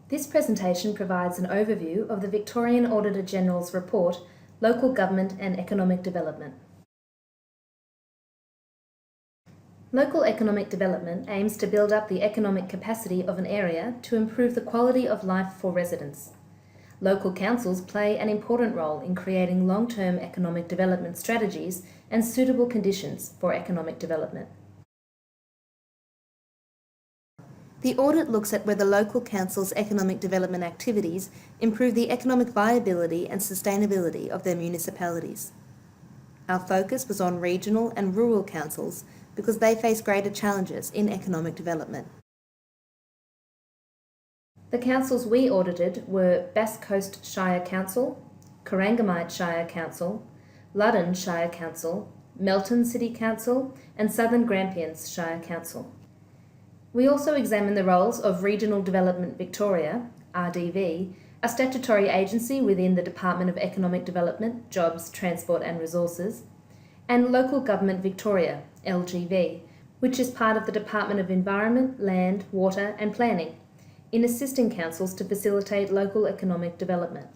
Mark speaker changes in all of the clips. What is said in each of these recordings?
Speaker 1: This presentation provides an overview of the Victorian Auditor-General's report, Local Government and Economic Development. Local economic development aims to build up the economic capacity of an area to improve the quality of life for residents. Local councils play an important role in creating long-term economic development strategies and suitable conditions for economic development. The audit looks at whether local councils' economic development activities improve the economic viability and sustainability of their municipalities. Our focus was on regional and rural councils because they face greater challenges in economic development. The councils we audited were Bass Coast Shire Council, Corangamite Shire Council, Loddon Shire Council, Melton City Council and Southern Grampians Shire Council. We also examined the roles of Regional Development Victoria, RDV, a statutory agency within the Department of Economic Development, Jobs, Transport and Resources, and Local Government Victoria, LGV, which is part of the Department of Environment, Land, Water and Planning, in assisting councils to facilitate local economic development.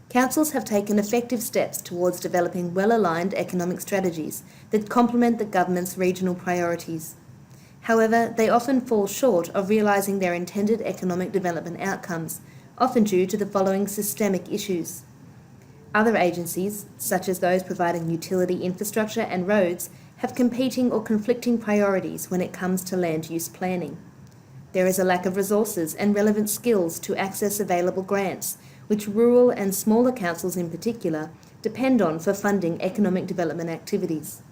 Speaker 1: Councils have taken effective steps towards developing well-aligned economic strategies that complement the government's regional priorities. However, they often fall short of realising their intended economic development outcomes, often due to the following systemic issues. Other agencies, such as those providing utility infrastructure and roads, have competing or conflicting priorities when it comes to land use planning. There is a lack of resources and relevant skills to access available grants, which rural and smaller councils in particular depend on for funding economic development activities.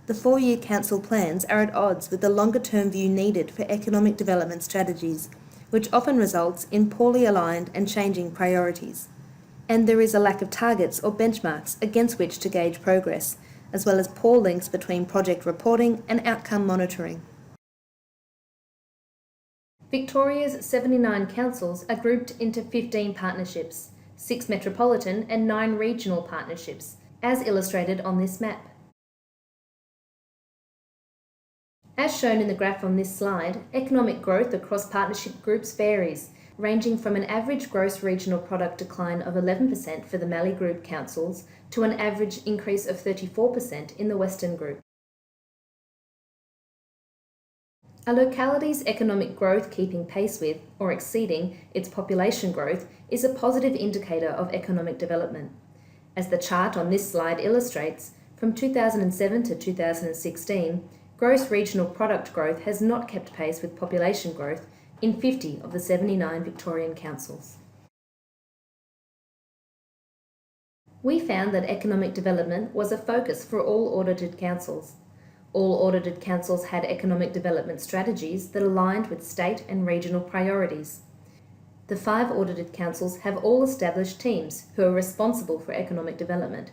Speaker 1: The 4-year council plans are at odds with the longer-term view needed for economic development strategies, which often results in poorly aligned and changing priorities. And there is a lack of targets or benchmarks against which to gauge progress, as well as poor links between project reporting and outcome monitoring. Victoria's 79 councils are grouped into 15 partnerships, 6 metropolitan and 9 regional partnerships, as illustrated on this map. As shown in the graph on this slide, economic growth across partnership groups varies, ranging from an average gross regional product decline of 11% for the Mallee Group councils to an average increase of 34% in the Western Group. A locality's economic growth keeping pace with, or exceeding, its population growth is a positive indicator of economic development. As the chart on this slide illustrates, from 2007 to 2016, gross regional product growth has not kept pace with population growth in 50 of the 79 Victorian councils. We found that economic development was a focus for all audited councils. All audited councils had economic development strategies that aligned with state and regional priorities. The 5 audited councils have all established teams who are responsible for economic development.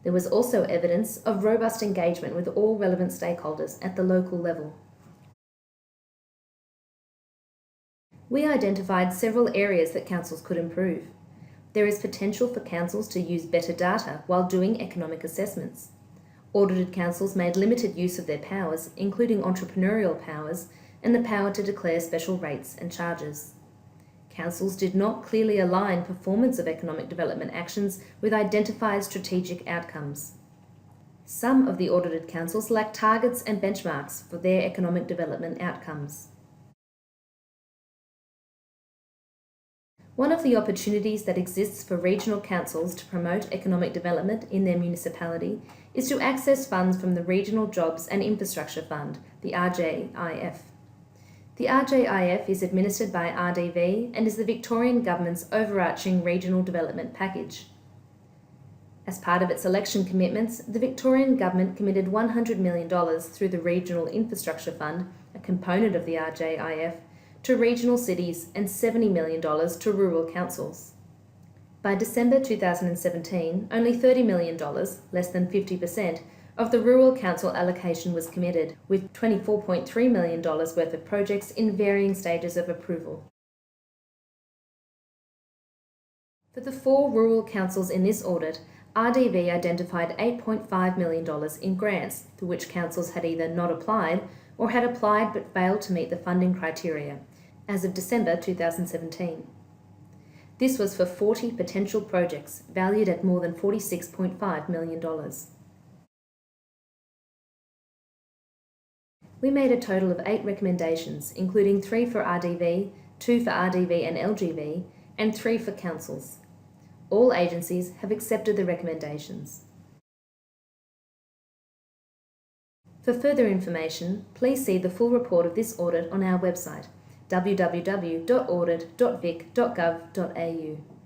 Speaker 1: There was also evidence of robust engagement with all relevant stakeholders at the local level. We identified several areas that councils could improve. There is potential for councils to use better data while doing economic assessments. Audited councils made limited use of their powers, including entrepreneurial powers and the power to declare special rates and charges. Councils did not clearly align performance of economic development actions with identified strategic outcomes. Some of the audited councils lacked targets and benchmarks for their economic development outcomes. One of the opportunities that exists for regional councils to promote economic development in their municipality is to access funds from the Regional Jobs and Infrastructure Fund, the RJIF. The RJIF is administered by RDV and is the Victorian Government's overarching regional development package. As part of its election commitments, the Victorian Government committed $100 million through the Regional Infrastructure Fund, a component of the RJIF, to regional cities and $70 million to rural councils. By December 2017, only $30 million, less than 50%, of the rural council allocation was committed, with $24.3 million worth of projects in varying stages of approval. For the 4 rural councils in this audit, RDV identified $8.5 million in grants for which councils had either not applied or had applied but failed to meet the funding criteria as of December 2017. This was for 40 potential projects valued at more than $46.5 million. We made a total of 8 recommendations, including 3 for RDV, 2 for RDV and LGV, and 3 for councils. All agencies have accepted the recommendations. For further information, please see the full report of this audit on our website, www.audit.vic.gov.au.